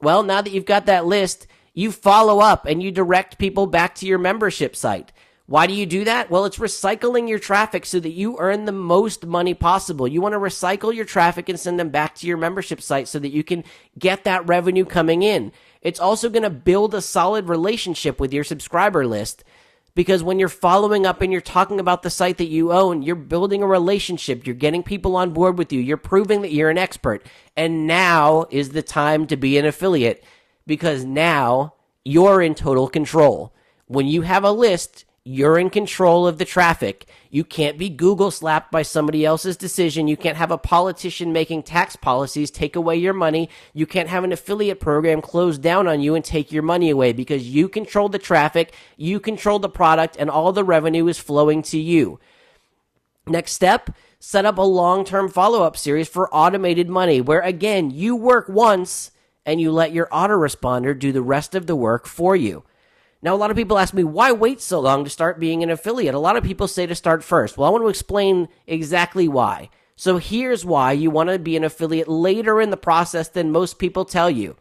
Well, now that you've got that list, you follow up and you direct people back to your membership site. Why do you do that? Well, it's recycling your traffic so that you earn the most money possible. You want to recycle your traffic and send them back to your membership site so that you can get that revenue coming in. It's also going to build a solid relationship with your subscriber list, because when you're following up and you're talking about the site that you own, you're building a relationship. You're getting people on board with you. You're proving that you're an expert. And now is the time to be an affiliate, because now you're in total control. When you have a list, you're in control of the traffic. You can't be Google slapped by somebody else's decision. You can't have a politician making tax policies take away your money. You can't have an affiliate program close down on you and take your money away, because you control the traffic, you control the product, and all the revenue is flowing to you. Next step, set up a long-term follow-up series for automated money, where again, you work once and you let your autoresponder do the rest of the work for you. Now, a lot of people ask me, why wait so long to start being an affiliate? A lot of people say to start first. Well, I want to explain exactly why. So here's why you want to be an affiliate later in the process than most people tell you.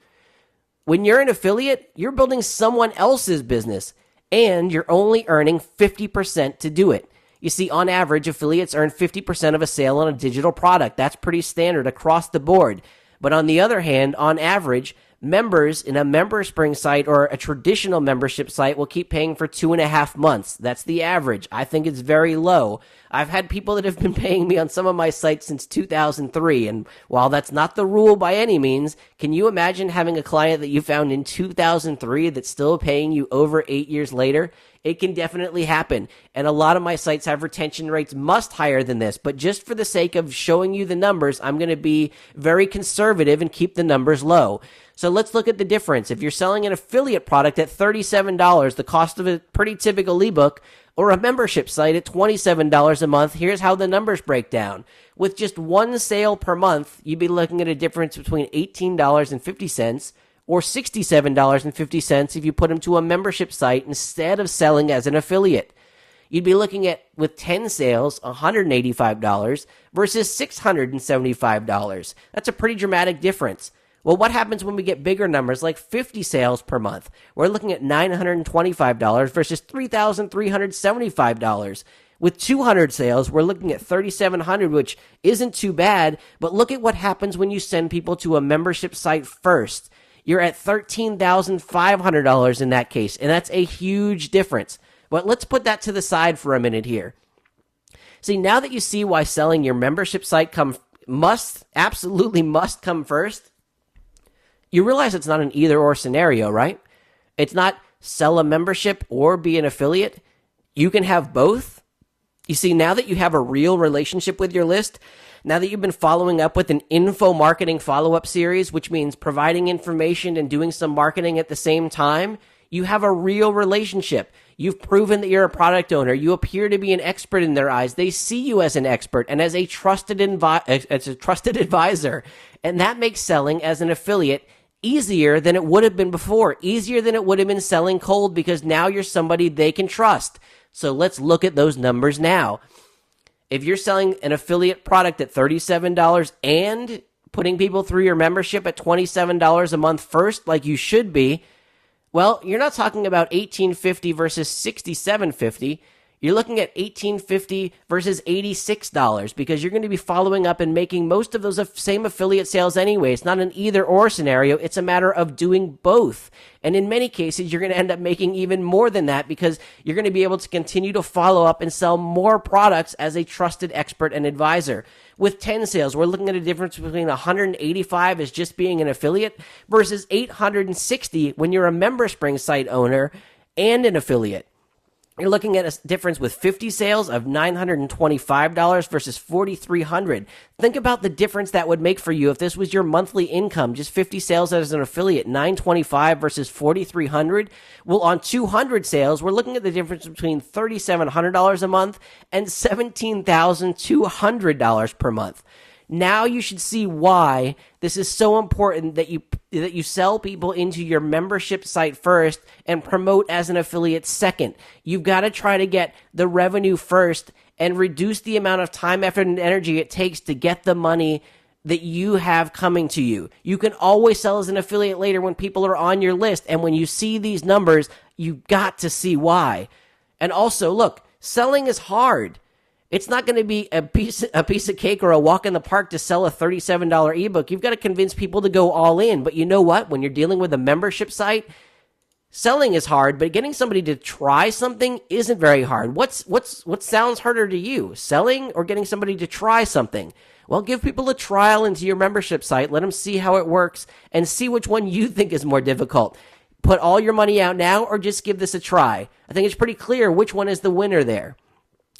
When you're an affiliate, you're building someone else's business, and you're only earning 50% to do it. You see, on average, affiliates earn 50% of a sale on a digital product. That's pretty standard across the board. But on the other hand, on average, members in a MemberSpring site or a traditional membership site will keep paying for 2.5 months. That's the average. I think it's very low. I've had people that have been paying me on some of my sites since 2003, and while that's not the rule by any means, can you imagine having a client that you found in 2003 that's still paying you over 8 years later? It can definitely happen, and a lot of my sites have retention rates much higher than this, but just for the sake of showing you the numbers, I'm going to be very conservative and keep the numbers low. So let's look at the difference. If you're selling an affiliate product at $37, the cost of a pretty typical ebook, or a membership site at $27 a month, here's how the numbers break down. With just one sale per month, you'd be looking at a difference between $18.50 or $67.50 if you put them to a membership site instead of selling as an affiliate. You'd be looking at, with 10 sales, $185 versus $675. That's a pretty dramatic difference. Well, what happens when we get bigger numbers like 50 sales per month? We're looking at $925 versus $3,375. With 200 sales, we're looking at $3,700, which isn't too bad, but look at what happens when you send people to a membership site first. You're at $13,500 in that case, and that's a huge difference. But let's put that to the side for a minute here. See, now that you see why selling your membership site absolutely must come first, you realize it's not an either-or scenario, right? It's not sell a membership or be an affiliate. You can have both. You see, now that you have a real relationship with your list, now that you've been following up with an info marketing follow-up series, which means providing information and doing some marketing at the same time, you have a real relationship. You've proven that you're a product owner. You appear to be an expert in their eyes. They see you as an expert and as a trusted advisor. And that makes selling as an affiliate easier than it would have been before, easier than it would have been selling cold, because now you're somebody they can trust. So let's look at those numbers now. If you're selling an affiliate product at $37 and putting people through your membership at $27 a month first, like you should be, well, you're not talking about $18.50 versus $67.50. You're looking at $18.50 versus $86 because you're going to be following up and making most of those same affiliate sales anyway. It's not an either-or scenario. It's a matter of doing both. And in many cases, you're going to end up making even more than that because you're going to be able to continue to follow up and sell more products as a trusted expert and advisor. With 10 sales, we're looking at a difference between $185 as just being an affiliate versus $860 when you're a MemberSpring site owner and an affiliate. You're looking at a difference with 50 sales of $925 versus $4,300. Think about the difference that would make for you if this was your monthly income, just 50 sales as an affiliate, $925 versus $4,300. Well, on 200 sales, we're looking at the difference between $3,700 a month and $17,200 per month. Now you should see why this is so important that you sell people into your membership site first and promote as an affiliate second. You've got to try to get the revenue first and reduce the amount of time, effort, and energy it takes to get the money that you have coming to you. You can always sell as an affiliate later when people are on your list, and when you see these numbers, you've got to see why. And also, look, selling is hard. It's not going to be a piece of cake or a walk in the park to sell a $37 ebook. You've got to convince people to go all in. But you know what? When you're dealing with a membership site, selling is hard, but getting somebody to try something isn't very hard. What sounds harder to you, selling or getting somebody to try something? Well, give people a trial into your membership site. Let them see how it works and see which one you think is more difficult. Put all your money out now or just give this a try. I think it's pretty clear which one is the winner there.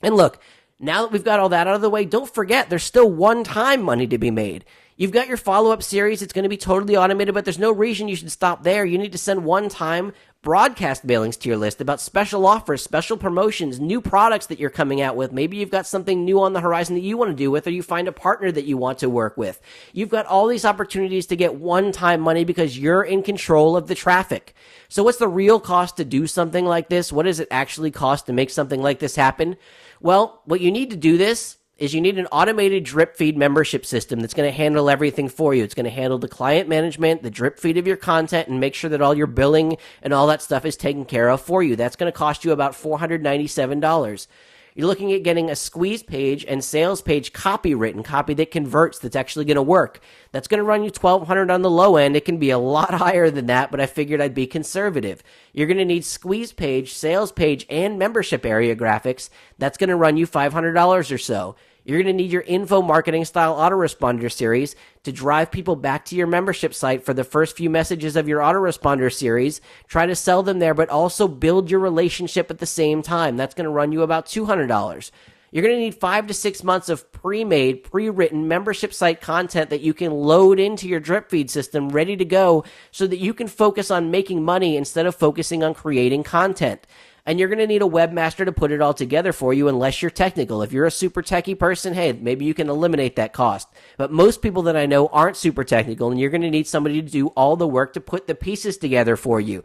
And look, now that we've got all that out of the way, don't forget there's still one-time money to be made. You've got your follow-up series. It's going to be totally automated, but there's no reason you should stop there. You need to send one-time broadcast mailings to your list about special offers, special promotions, new products that you're coming out with. Maybe you've got something new on the horizon that you want to do with, or you find a partner that you want to work with. You've got all these opportunities to get one-time money because you're in control of the traffic. So what's the real cost to do something like this? What does it actually cost to make something like this happen? Well, what you need to do this is you need an automated drip feed membership system that's going to handle everything for you. It's going to handle the client management, the drip feed of your content, and make sure that all your billing and all that stuff is taken care of for you. That's going to cost you about $497. You're looking at getting a squeeze page and sales page copy written, copy that converts, that's actually going to work. That's going to run you $1,200 on the low end. It can be a lot higher than that, but I figured I'd be conservative. You're going to need squeeze page, sales page, and membership area graphics. That's going to run you $500 or so. You're going to need your info marketing style autoresponder series to drive people back to your membership site for the first few messages of your autoresponder series. Try to sell them there, but also build your relationship at the same time. That's going to run you about $200. You're going to need 5 to 6 months of pre-made, pre-written membership site content that you can load into your drip feed system ready to go so that you can focus on making money instead of focusing on creating content. And you're going to need a webmaster to put it all together for you unless you're technical. If you're a super techie person, hey, maybe you can eliminate that cost. But most people that I know aren't super technical, and you're going to need somebody to do all the work to put the pieces together for you.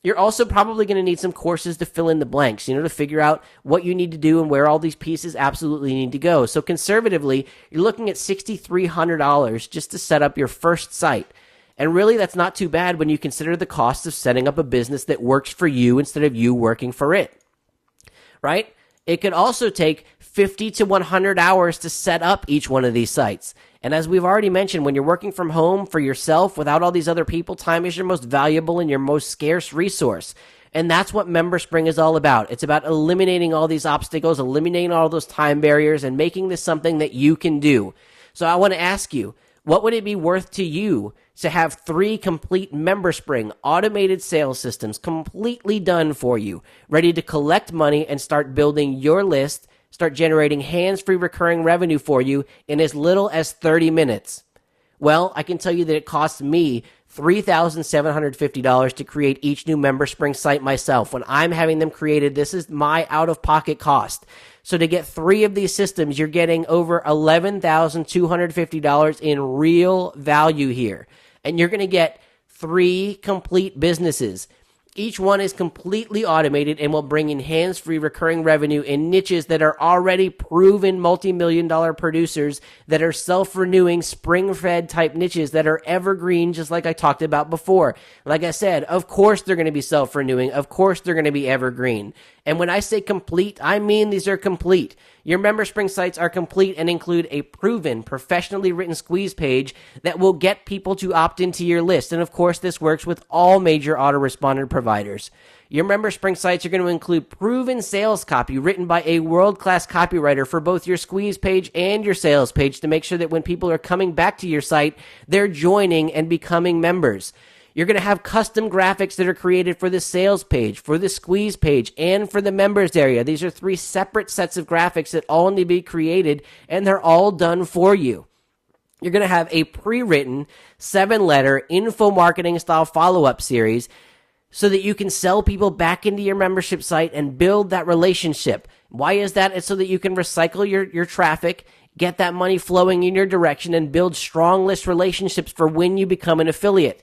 You're also probably going to need some courses to fill in the blanks, to figure out what you need to do and where all these pieces absolutely need to go. So conservatively, you're looking at $6,300 just to set up your first site. And really, that's not too bad when you consider the cost of setting up a business that works for you instead of you working for it, right? It could also take 50 to 100 hours to set up each one of these sites. And as we've already mentioned, when you're working from home for yourself without all these other people, time is your most valuable and your most scarce resource. And that's what MemberSpring is all about. It's about eliminating all these obstacles, eliminating all those time barriers, and making this something that you can do. So I want to ask you, what would it be worth to you to have 3 complete MemberSpring automated sales systems completely done for you, ready to collect money and start building your list, start generating hands-free recurring revenue for you in as little as 30 minutes? Well, I can tell you that it costs me $3,750 to create each new MemberSpring site myself. When I'm having them created, this is my out-of-pocket cost. So to get 3 of these systems, you're getting over $11,250 in real value here. And you're going to get 3 complete businesses. Each one is completely automated and will bring in hands-free recurring revenue in niches that are already proven multi-million-dollar producers that are self-renewing, spring-fed type niches that are evergreen, just like I talked about before. Like I said, of course they're going to be self-renewing. Of course they're going to be evergreen. And when I say complete, I mean these are complete. Your MemberSpring sites are complete and include a proven, professionally written squeeze page that will get people to opt into your list. And of course, this works with all major autoresponder providers. Your MemberSpring sites are going to include proven sales copy written by a world-class copywriter for both your squeeze page and your sales page to make sure that when people are coming back to your site, they're joining and becoming members. You're going to have custom graphics that are created for the sales page, for the squeeze page, and for the members area. These are 3 separate sets of graphics that all need to be created, and they're all done for you. You're going to have a pre-written 7-letter info marketing style follow-up series so that you can sell people back into your membership site and build that relationship. Why is that? It's so that you can recycle your traffic, get that money flowing in your direction, and build strong list relationships for when you become an affiliate.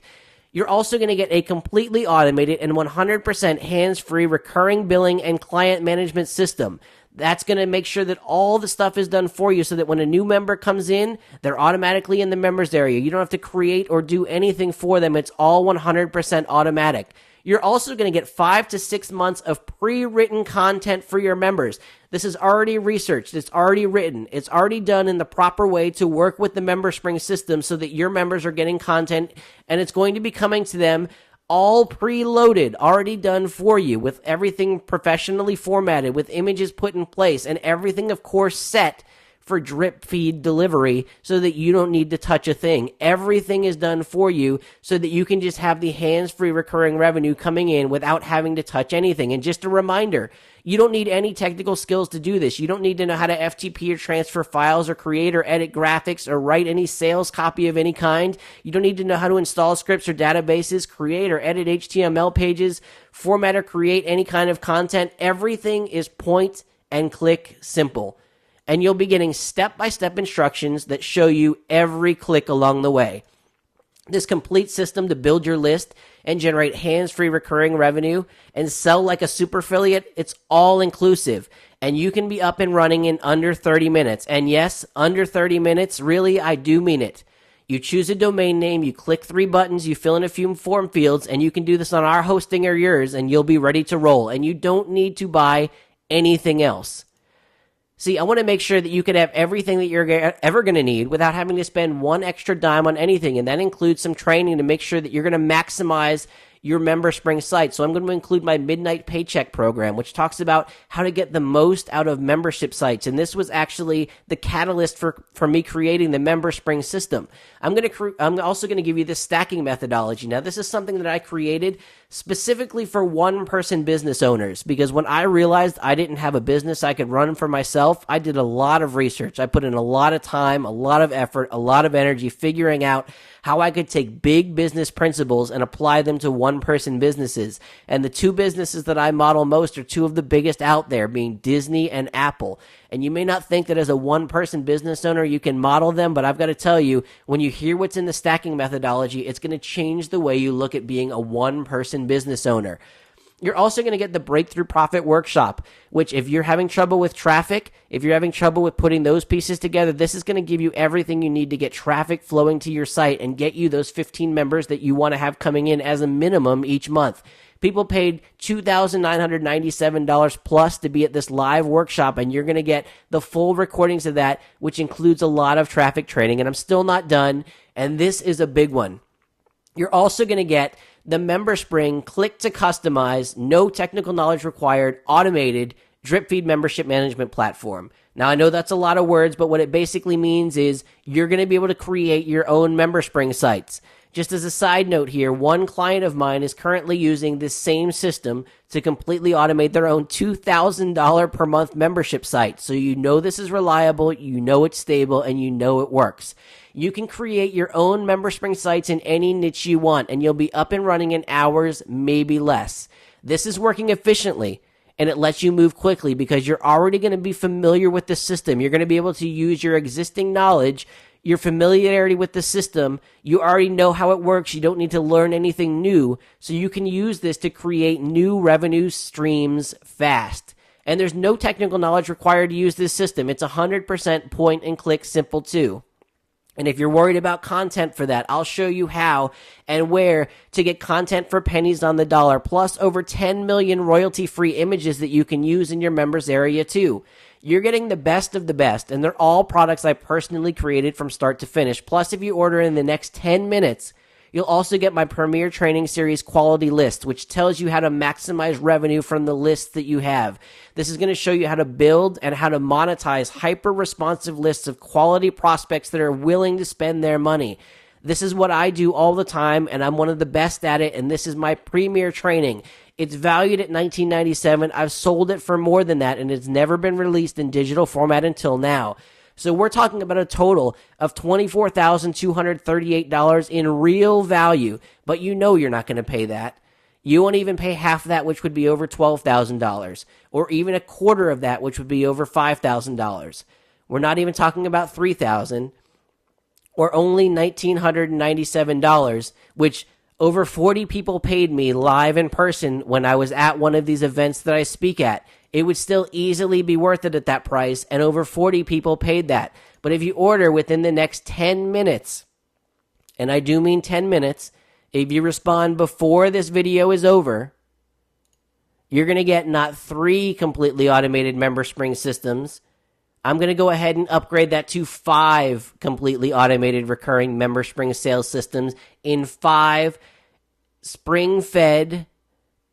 You're also going to get a completely automated and 100% hands-free recurring billing and client management system. That's going to make sure that all the stuff is done for you so that when a new member comes in, they're automatically in the members area. You don't have to create or do anything for them. It's all 100% automatic. You're also going to get 5 to 6 months of pre-written content for your members. This is already researched. It's already written. It's already done in the proper way to work with the MemberSpring system so that your members are getting content, and it's going to be coming to them all preloaded, already done for you, with everything professionally formatted, with images put in place, and everything, of course, set for drip feed delivery so that you don't need to touch a thing. Everything is done for you so that you can just have the hands-free recurring revenue coming in without having to touch anything. And just a reminder, you don't need any technical skills to do this. You don't need to know how to FTP or transfer files or create or edit graphics or write any sales copy of any kind. You don't need to know how to install scripts or databases, create or edit HTML pages, format or create any kind of content. Everything is point and click simple. And you'll be getting step-by-step instructions that show you every click along the way. This complete system to build your list and generate hands-free recurring revenue and sell like a super affiliate, it's all inclusive. and you can be up and running in under 30 minutes. And yes, under 30 minutes, really, I do mean it. You choose a domain name, you click 3 buttons, you fill in a few form fields, and you can do this on our hosting or yours, and you'll be ready to roll. And you don't need to buy anything else. See, I want to make sure that you can have everything that you're ever going to need without having to spend one extra dime on anything. And that includes some training to make sure that you're going to maximize your MemberSpring site. So I'm going to include my Midnight Paycheck program, which talks about how to get the most out of membership sites. And this was actually the catalyst for me creating the MemberSpring system. I'm also going to give you this stacking methodology. Now, this is something that I created specifically for one-person business owners, because when I realized I didn't have a business I could run for myself, I did a lot of research. I put in a lot of time, a lot of effort, a lot of energy figuring out how I could take big business principles and apply them to one-person businesses. And the 2 businesses that I model most are 2 of the biggest out there, being Disney and Apple. And you may not think that as a one-person business owner you can model them, but I've got to tell you, when you hear what's in the stacking methodology, it's going to change the way you look at being a one-person business owner. You're also going to get the Breakthrough Profit Workshop, which if you're having trouble with traffic, if you're having trouble with putting those pieces together, this is going to give you everything you need to get traffic flowing to your site and get you those 15 members that you want to have coming in as a minimum each month. People paid $2,997 plus to be at this live workshop, and you're going to get the full recordings of that, which includes a lot of traffic training. And I'm still not done, and this is a big one. You're also going to get the MemberSpring click to customize, no technical knowledge required, automated drip feed membership management platform. Now, I know that's a lot of words, but what it basically means is you're going to be able to create your own MemberSpring sites. Just as a side note here, one client of mine is currently using this same system to completely automate their own $2,000 per month membership site. So you know this is reliable, you know it's stable, and you know it works. You can create your own MemberSpring sites in any niche you want, and you'll be up and running in hours, maybe less. This is working efficiently, and it lets you move quickly because you're already going to be familiar with the system. You're going to be able to use your existing knowledge, your familiarity with the system. You already know how it works. You don't need to learn anything new. So you can use this to create new revenue streams fast. And there's no technical knowledge required to use this system. It's 100% point and click simple too. And if you're worried about content for that, I'll show you how and where to get content for pennies on the dollar, plus over 10 million royalty-free images that you can use in your members area too. You're getting the best of the best, and they're all products I personally created from start to finish. Plus, if you order in the next 10 minutes, you'll also get my Premier Training Series Quality List, which tells you how to maximize revenue from the lists that you have. This is going to show you how to build and how to monetize hyper-responsive lists of quality prospects that are willing to spend their money. This is what I do all the time, and I'm one of the best at it, and this is my Premier Training. It's valued at $19.97. I've sold it for more than that, and it's never been released in digital format until now. So we're talking about a total of $24,238 in real value, but you know you're not going to pay that. You won't even pay half of that, which would be over $12,000, or even a quarter of that, which would be over $5,000. We're not even talking about $3,000 or only $1,997, which over 40 people paid me live in person when I was at one of these events that I speak at. It would still easily be worth it at that price, and over 40 people paid that. But if you order within the next 10 minutes, and I do mean 10 minutes, if you respond before this video is over, you're going to get not 3 completely automated MemberSpring systems. I'm going to go ahead and upgrade that to 5 completely automated recurring MemberSpring sales systems in 5 spring-fed,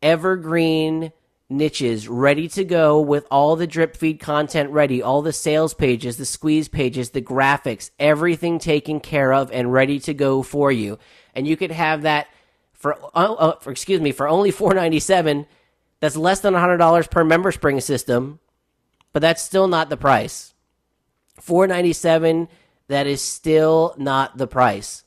evergreen niches ready to go with all the drip feed content ready, all the sales pages, the squeeze pages, the graphics, everything taken care of and ready to go for you. And you could have that for only $497. That's less than $100 per MemberSpring system, but that's still not the price. $497, that is still not the price.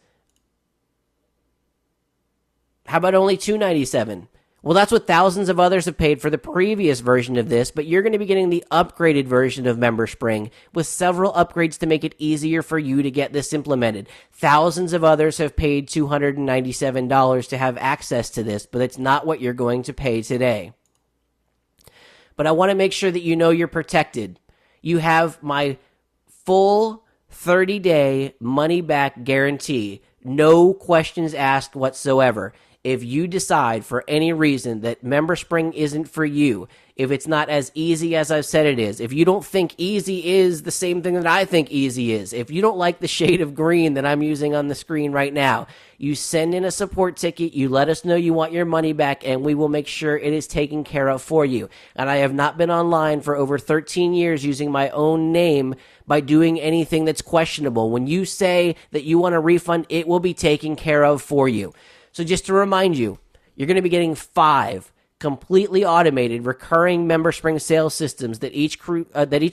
How about only $297? Well, that's what thousands of others have paid for the previous version of this, but you're going to be getting the upgraded version of MemberSpring with several upgrades to make it easier for you to get this implemented. Thousands of others have paid $297 to have access to this, but it's not what you're going to pay today. but I want to make sure that you know you're protected. You have my full 30-day money-back guarantee. No questions asked whatsoever. If you decide for any reason that MemberSpring isn't for you, if it's not as easy as I've said it is, if you don't think easy is the same thing that I think easy is, if you don't like the shade of green that I'm using on the screen right now, you send in a support ticket, you let us know you want your money back, and we will make sure it is taken care of for you. And I have not been online for over 13 years using my own name by doing anything that's questionable. When you say that you want a refund, it will be taken care of for you. So just to remind you, you're going to be getting 5 completely automated recurring MemberSpring sales systems that each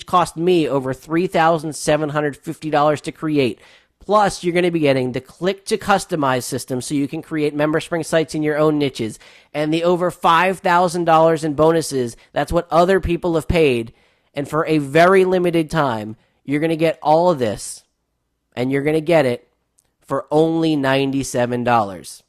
cost me over $3,750 to create. Plus, you're going to be getting the click to customize system so you can create MemberSpring sites in your own niches, and the over $5,000 in bonuses. That's what other people have paid. And for a very limited time, you're going to get all of this, and you're going to get it for only $97.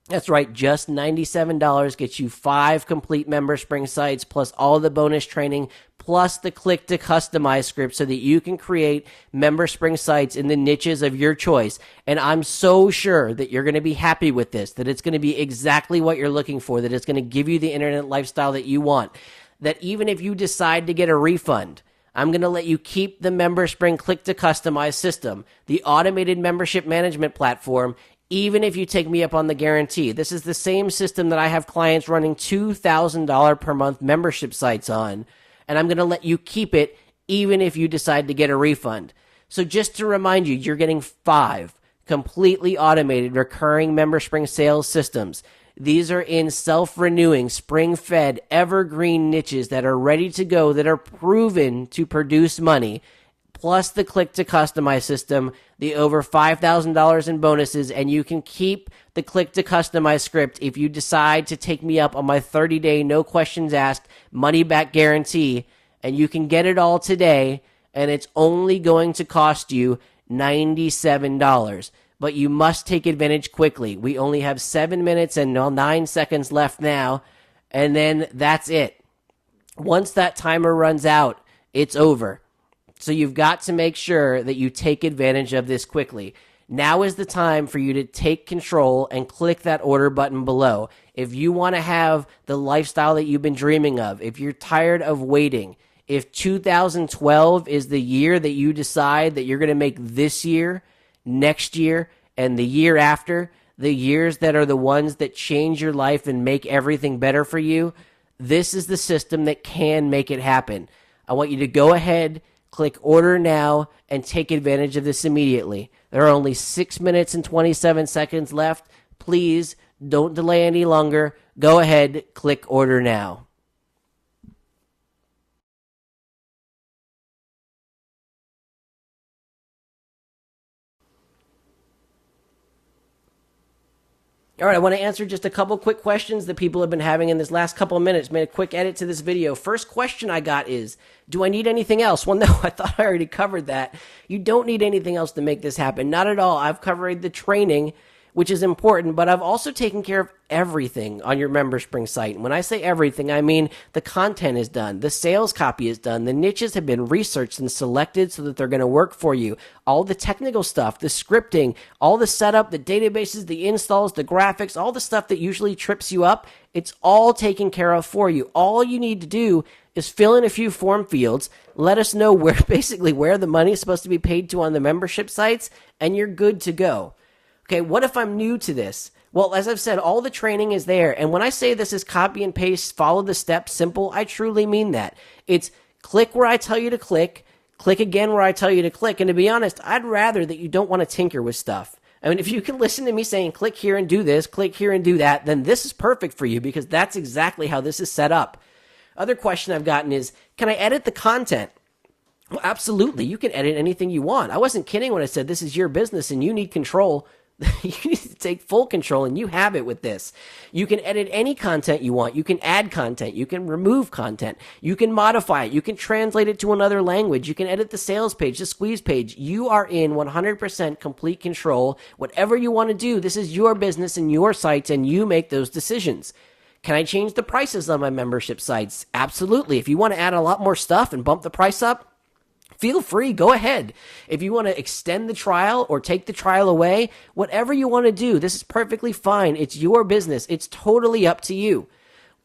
That's right, just $97 gets you 5 complete MemberSpring sites, plus all the bonus training, plus the click to customize script so that you can create MemberSpring sites in the niches of your choice. And I'm so sure that you're going to be happy with this, that it's going to be exactly what you're looking for, that it's going to give you the internet lifestyle that you want, that even if you decide to get a refund, I'm going to let you keep the MemberSpring click to customize system, the automated membership management platform, even if you take me up on the guarantee. This is the same system that I have clients running $2,000 per month membership sites on, and I'm going to let you keep it even if you decide to get a refund. So just to remind you, you're getting 5 completely automated recurring MemberSpring sales systems. These are in self-renewing, spring-fed, evergreen niches that are ready to go, that are proven to produce money, plus the click to customize system, the over $5,000 in bonuses, and you can keep the click to customize script if you decide to take me up on my 30-day, no questions asked, money back guarantee, and you can get it all today, and it's only going to cost you $97. But you must take advantage quickly. We only have 7 minutes and 9 seconds left now, and then that's it. Once that timer runs out, it's over. So you've got to make sure that you take advantage of this quickly. Now is the time for you to take control and click that order button below. If you want to have the lifestyle that you've been dreaming of, if you're tired of waiting, if 2012 is the year that you decide that you're going to make this year, next year, and the year after, the years that are the ones that change your life and make everything better for you, this is the system that can make it happen. I want you to go ahead, click order now, and take advantage of this immediately. There are only 6 minutes and 27 seconds left. Please don't delay any longer. Go ahead, click order now. All right, I want to answer just a couple quick questions that people have been having in this last couple of minutes. Made a quick edit to this video. First question I got is, do I need anything else? Well, no, I thought I already covered that. You don't need anything else to make this happen. Not at all. I've covered the training, which is important, but I've also taken care of everything on your MemberSpring site. And when I say everything, I mean the content is done, the sales copy is done, the niches have been researched and selected so that they're going to work for you. All the technical stuff, the scripting, all the setup, the databases, the installs, the graphics, all the stuff that usually trips you up, it's all taken care of for you. All you need to do is fill in a few form fields, let us know where the money is supposed to be paid to on the membership sites, and you're good to go. Okay, what if I'm new to this? Well, as I've said, all the training is there. And when I say this is copy and paste, follow the steps, simple, I truly mean that. It's click where I tell you to click again where I tell you to click. And to be honest, I'd rather that you don't want to tinker with stuff. I mean, if you can listen to me saying click here and do this, click here and do that, then this is perfect for you because that's exactly how this is set up. Other question I've gotten is, can I edit the content? Well, absolutely. You can edit anything you want. I wasn't kidding when I said this is your business and you need control. You need to take full control, and you have it with this. You can edit any content you want. You can add content. You can remove content. You can modify it. You can translate it to another language. You can edit the sales page, the squeeze page. You are in 100% complete control. Whatever you want to do, this is your business and your sites, and you make those decisions. Can I change the prices on my membership sites? Absolutely. If you want to add a lot more stuff and bump the price up, feel free, go ahead. If you want to extend the trial or take the trial away, whatever you want to do, this is perfectly fine. It's your business. It's totally up to you.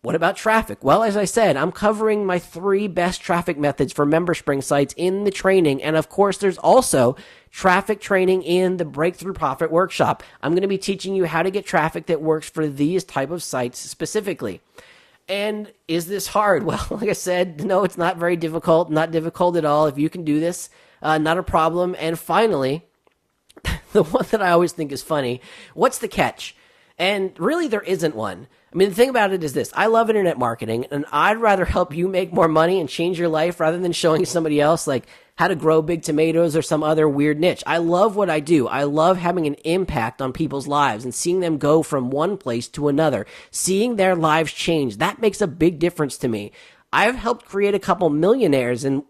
What about traffic? Well, as I said, I'm covering my 3 best traffic methods for MemberSpring sites in the training. And of course, there's also traffic training in the Breakthrough Profit Workshop. I'm going to be teaching you how to get traffic that works for these type of sites specifically. And is this hard? Well, like I said, no, it's not very difficult, not difficult at all. If you can do this, not a problem. And finally, the one that I always think is funny, what's the catch? And really, there isn't one. I mean, the thing about it is this. I love internet marketing, and I'd rather help you make more money and change your life rather than showing somebody else, like, how to grow big tomatoes or some other weird niche. I love what I do. I love having an impact on people's lives and seeing them go from one place to another, seeing their lives change. That makes a big difference to me. I've helped create a couple millionaires, and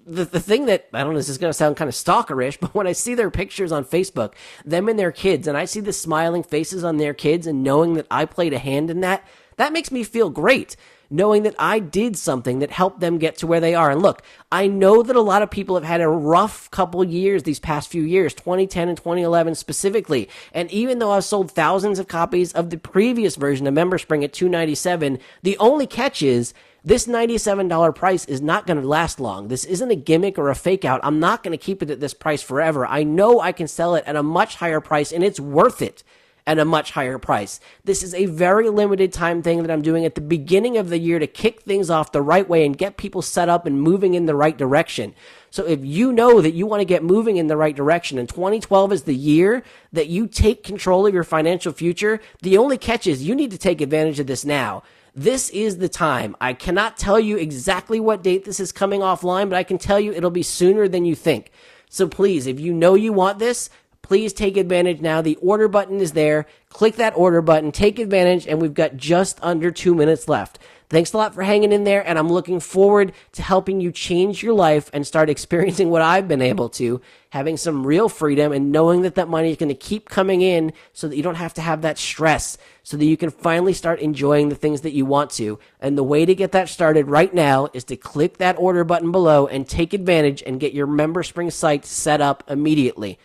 the thing that, I don't know, this is going to sound kind of stalkerish, but when I see their pictures on Facebook, them and their kids, and I see the smiling faces on their kids and knowing that I played a hand in that, that makes me feel great. Knowing that I did something that helped them get to where they are. And look, I know that a lot of people have had a rough couple years these past few years, 2010 and 2011 specifically. And even though I've sold thousands of copies of the previous version of MemberSpring at $297, the only catch is this $97 price is not going to last long. This isn't a gimmick or a fake out. I'm not going to keep it at this price forever. I know I can sell it at a much higher price, and it's worth it at a much higher price. This is a very limited time thing that I'm doing at the beginning of the year to kick things off the right way and get people set up and moving in the right direction. So if you know that you want to get moving in the right direction and 2012 is the year that you take control of your financial future, the only catch is you need to take advantage of this now. This is the time. I cannot tell you exactly what date this is coming offline, but I can tell you it'll be sooner than you think. So please, if you know you want this, please take advantage now. The order button is there. Click that order button, take advantage, and we've got just under 2 minutes left. Thanks a lot for hanging in there, and I'm looking forward to helping you change your life and start experiencing what I've been able to, having some real freedom and knowing that that money is going to keep coming in so that you don't have to have that stress, so that you can finally start enjoying the things that you want to. And the way to get that started right now is to click that order button below and take advantage and get your MemberSpring site set up immediately.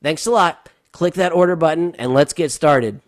Thanks a lot. Click that order button and let's get started.